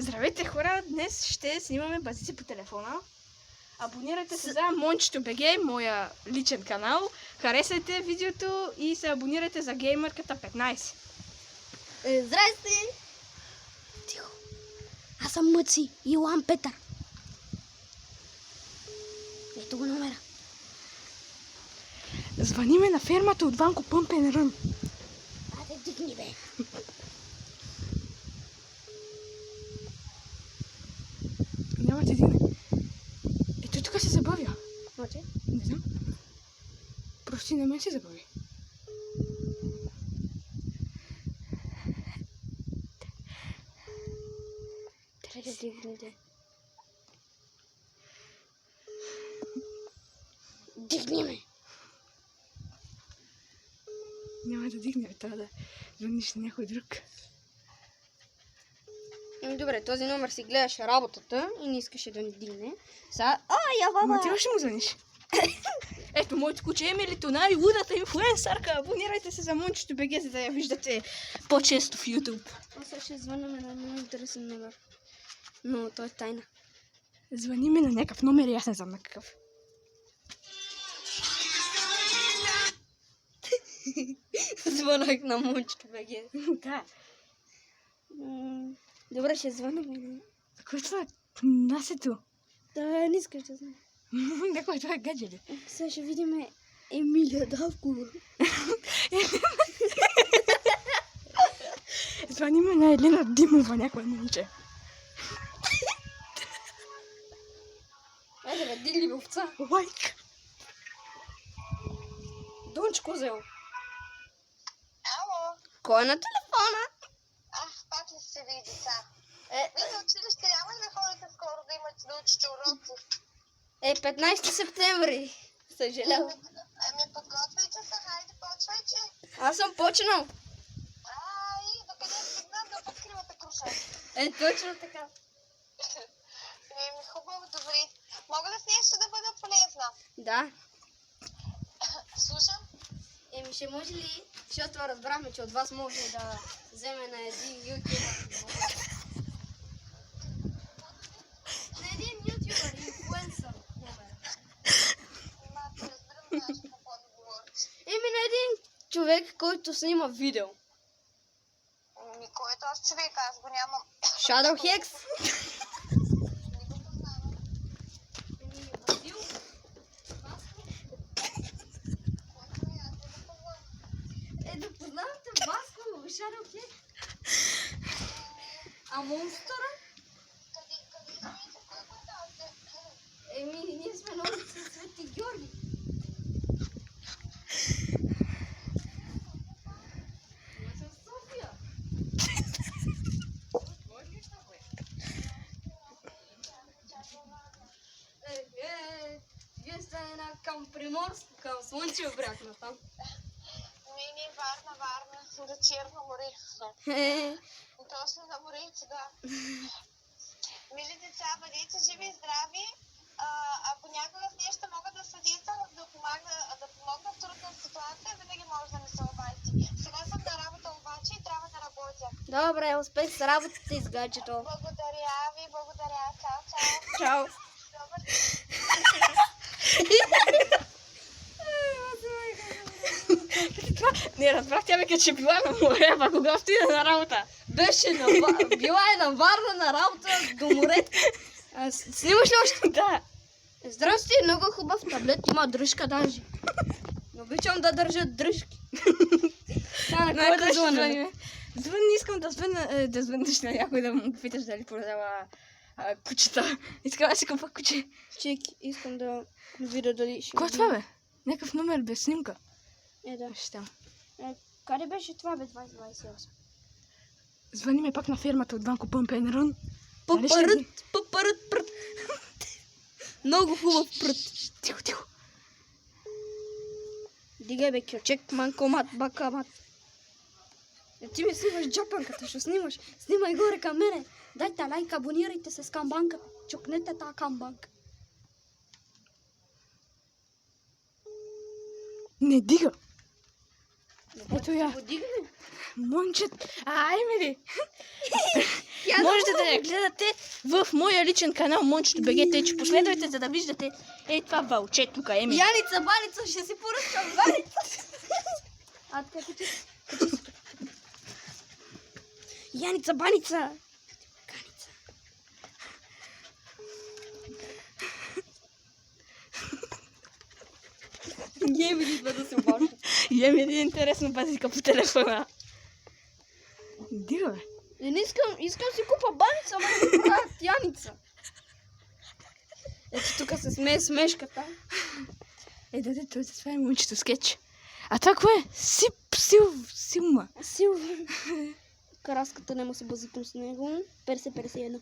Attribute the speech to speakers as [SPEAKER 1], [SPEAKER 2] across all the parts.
[SPEAKER 1] Здравейте хора, днес ще снимаме базици по телефона. Абонирайте се за Мончето БГ, моя личен канал. Харесайте видеото и се абонирайте за Геймърката 15.
[SPEAKER 2] Здрасти! Тихо. Аз съм Мъци, Йоан Петър. Ето го номера.
[SPEAKER 1] Звъниме на фермата от Ванко Пъмпен Рън.
[SPEAKER 2] Айде, дигни бе.
[SPEAKER 1] Няма ти дигне. Ето тук се забавя.
[SPEAKER 2] Може?
[SPEAKER 1] Не знам. Просто и на мен се забави.
[SPEAKER 2] Трябва да дигнете. Дигни ме.
[SPEAKER 1] Няма да дигне, трябва да звъниш на някой друг.
[SPEAKER 2] Добре, този номер си гледаше работата и не искаше да ни дигне. Сега...
[SPEAKER 1] Ама ти още му звъниш. Ето, моето куче Емилито, най-лудата инфлуенсърка. Абонирайте се за Мончето БГ, за да я виждате по-често в YouTube.
[SPEAKER 2] Аз сега ще звънаме на много интересен номер. Но той е тайна.
[SPEAKER 1] Звъниме на някакъв номер и аз не знам на какъв.
[SPEAKER 2] Звънах на Мончето БГ.
[SPEAKER 1] Да.
[SPEAKER 2] Добре, ще звънаме.
[SPEAKER 1] Кой това е насето?
[SPEAKER 2] Да, не искаш да знам.
[SPEAKER 1] Някой това е гадже.
[SPEAKER 2] Сега ще видим Емилия Давкова.
[SPEAKER 1] Звъниме на Елена Димова, някоя момиче.
[SPEAKER 2] Айде бе, дигли овца.
[SPEAKER 1] Лайк.
[SPEAKER 2] Дончко взел.
[SPEAKER 3] Ало,
[SPEAKER 2] Кой е на телефона?
[SPEAKER 3] пак ли се ви деца? Вие на училище няма ли да ходите скоро да имате да учите уроци?
[SPEAKER 2] 15 септември. Съжалявам.
[SPEAKER 3] Подготвяйте се, хайде, почвайте.
[SPEAKER 2] Аз съм почнал.
[SPEAKER 3] Докъде стигнат да подкривате крушата?
[SPEAKER 2] Точно така.
[SPEAKER 3] Хубаво, добре. Мога ли с нещо да бъда полезна?
[SPEAKER 2] Да.
[SPEAKER 3] Слушам.
[SPEAKER 2] Ще може ли, защото разбрахме, че от вас може да вземе на един ютубър. На един ютубър, инфлуенсър.
[SPEAKER 3] Разбирам нещо, какво да говориш.
[SPEAKER 2] На един човек, който снима видео.
[SPEAKER 3] Кой е този човек? Аз го нямам.
[SPEAKER 2] Shadow Hex.
[SPEAKER 3] Не го познавам.
[SPEAKER 2] Да познавате Васко, Shadow Hex. А монстъра?
[SPEAKER 3] Къде измиете? Кой го дадете?
[SPEAKER 2] Ние сме на улица Свети Георги. Аз съм в София. Вие сте към Приморско, към Слънчев бряг на там.
[SPEAKER 3] Не, Варна, до Черно море. Точно на морето, да. Мили деца, бъдете живи и здрави. Ако някога с нещо мога да съдействам, да помогна в трудна ситуация, винаги може да ми се обадите. Сега съм на работа обаче и трябва да работя.
[SPEAKER 2] Добре, успех с работата и с гаджето.
[SPEAKER 3] Благодаря ви, благодаря. Чао.
[SPEAKER 2] Чао.
[SPEAKER 3] Добър
[SPEAKER 1] Не разбрах, тя века, че била на море, а кога отида на работа?
[SPEAKER 2] Била е на Варна на работа до морето. Снимаш ли още?
[SPEAKER 1] Да.
[SPEAKER 2] Здрасти, много хубав таблет, има дръжка даже. Не обичам да държат дръжки. На кой да звъня?
[SPEAKER 1] Искам да звъниш на някой да му питаш дали продава кучета. Искам да си купа куче.
[SPEAKER 2] Чек, искам да видя дали ще...
[SPEAKER 1] Кой е това, бе? Някакъв номер без снимка.
[SPEAKER 2] Да.
[SPEAKER 1] Ще там.
[SPEAKER 2] Къде беше това, бе, 2028?
[SPEAKER 1] Звъниме пак на фермата от Ванко Пъмпен Рън.
[SPEAKER 2] Пъпърът прът. Много хубав прът.
[SPEAKER 1] Тихо.
[SPEAKER 2] Дигай, бе, кючек, манкомат, бакамат. Ти ми снимаш джапанката, ще снимаш. Снимай горе към мене. Дайте лайк, абонирайте се с камбанка. Чукнете тази камбанка.
[SPEAKER 1] Не дига. Ето я.
[SPEAKER 2] Го дигне.
[SPEAKER 1] Мончет. Емили.
[SPEAKER 2] Я
[SPEAKER 1] можете да я гледате в моя личен канал Мончето БГ, тъй че последвайте, за да виждате това вълче тук, Еми.
[SPEAKER 2] Яница, баница, ще си поръчам баница. А така, качи се. Яница, баница. Каница. Еми идва да се обажда.
[SPEAKER 1] Еми е интересно пазика по телефона. Дига, бе.
[SPEAKER 2] Не искам си купа баница, ама да ми правят Яница. Ето тук се смее смешката.
[SPEAKER 1] Даде, това е Мончето скетч. А това какво е? Силма.
[SPEAKER 2] Силван. Караската нема се базикам с него. 50-51.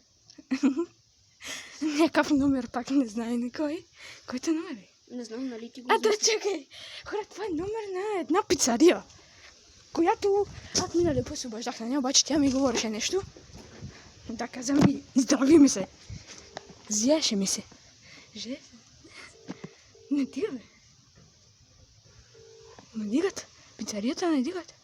[SPEAKER 1] Някакъв номер пак не знае на кой. Който номер е?
[SPEAKER 2] Не знам, нали ти го
[SPEAKER 1] Да,
[SPEAKER 2] измисли?
[SPEAKER 1] чакай. Хора, това е номер на една пицария, която аз миналия път се обаждах на нея, обаче тя ми говореше нещо. Да, каза ми, здрави ми се. Зяеше ми се. Не дига, бе. Не дигат. Пицарията не дигат.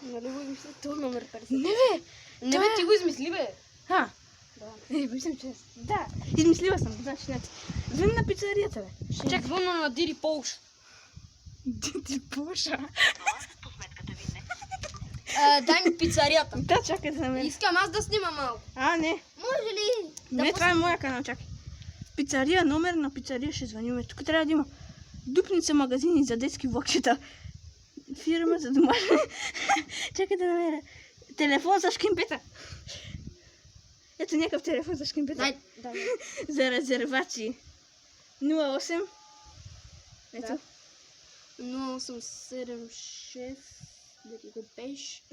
[SPEAKER 2] Нали го измисли? Това номер 50.
[SPEAKER 1] Не, бе.
[SPEAKER 2] Не бе, ти го измисли, бе.
[SPEAKER 1] А,
[SPEAKER 2] Да.
[SPEAKER 1] мислям, че... Да, измислила съм. Значи, звън на пицарията, бе.
[SPEAKER 2] Чак звънна на Дири Полш.
[SPEAKER 1] Ти Боша.
[SPEAKER 2] Дай ми пицарията.
[SPEAKER 1] Да, чакай да намеря.
[SPEAKER 2] Искам аз да снимам малко.
[SPEAKER 1] А, не.
[SPEAKER 2] Може ли?
[SPEAKER 1] Не, това е моя канал, чакай. Пицария, номер на пицария ще звъним. Тук трябва да има Дупница магазини за детски влакчета. Фирма за домашни. Чакай да намеря. Телефон за шкемпета. Ето някакъв телефон за шкемпета.
[SPEAKER 2] Дай.
[SPEAKER 1] За резервации. 08. Ето.
[SPEAKER 2] 0876 да ти го пеш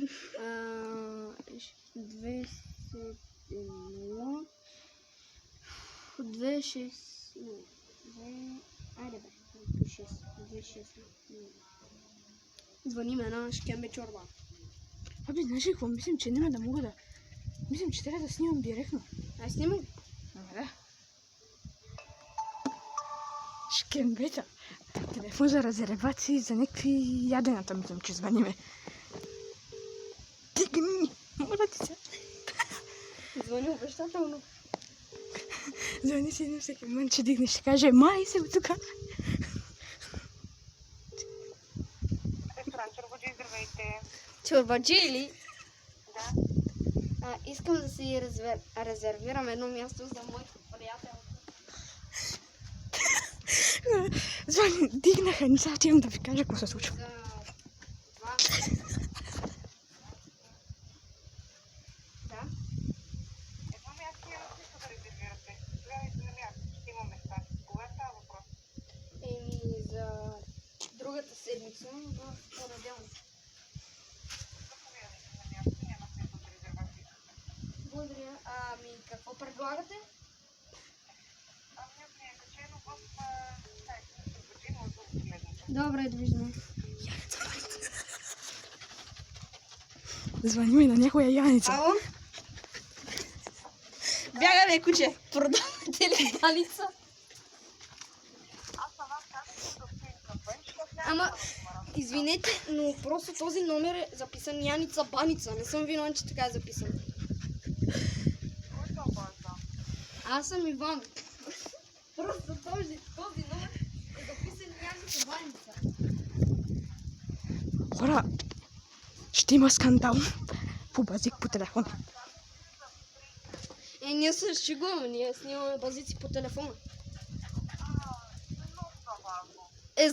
[SPEAKER 2] 201 26 айде бе 26 звъниме на шкембе чорба.
[SPEAKER 1] Аби, знаеш ли какво? Мислим, че няма да мога да... Мислим, че трябва да снимам директно.
[SPEAKER 2] Ай, снимай.
[SPEAKER 1] Ама да. Шкембета. Телефон за резервации за някакви ядената, мислям, че звъниме. Дигни! Моля ти се.
[SPEAKER 2] Звъни обещателно.
[SPEAKER 1] Звъни си на всеки момент, че дигне, ще каже, май се от тук.
[SPEAKER 3] Ресторант Чорбаджи, здравейте.
[SPEAKER 2] Чорбаджи или?
[SPEAKER 3] Да.
[SPEAKER 2] Искам да си резервирам едно място за моите приятел.
[SPEAKER 1] Звъни, дигнаха, не сега имам да ви кажа какво се случва.
[SPEAKER 2] За това. Да.
[SPEAKER 3] Едно място няма нищо да резервирате. Гледайте на място, ще има места. Кога става въпрос?
[SPEAKER 2] За другата седмица, в понеделник.
[SPEAKER 3] Заповядайте на място, няма смисъл да резервация.
[SPEAKER 2] Благодаря. Какво предлагате?
[SPEAKER 3] Ако не е качено в сайта на Чорбаджи, може да го погледнете.
[SPEAKER 2] Добре, довиждане.
[SPEAKER 1] Звъни ми на някоя Яница.
[SPEAKER 2] Ало?
[SPEAKER 1] Бягаме, куче!
[SPEAKER 2] Продавате ли баница?
[SPEAKER 3] Аз на вас казвам да стоим кафе, защото няма
[SPEAKER 2] Ама,
[SPEAKER 3] номера.
[SPEAKER 2] извинете, но просто този номер е записан Яница Баница. Не съм виновен, че така е записан.
[SPEAKER 3] Кой се обажда?
[SPEAKER 2] Аз съм Иван. Просто този номер е записан Яница Баница.
[SPEAKER 1] Хора, ще има скандал по базик по телефона.
[SPEAKER 2] Ние се шегуваме, ние снимаме базици по телефона.
[SPEAKER 3] Много забавно.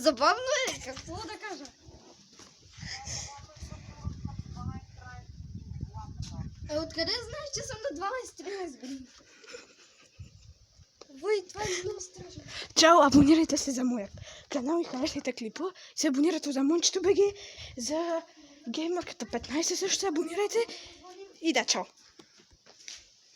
[SPEAKER 2] Забавно е, какво да кажа? Откъде знаеш, че съм на 12-13 години? Вой, това е много страшно.
[SPEAKER 1] Чао, абонирайте се за моя канал и харесайте клипа. Се абонирайте за Мончето БГ, за геймърката 15 също се абонирайте. И да, чао.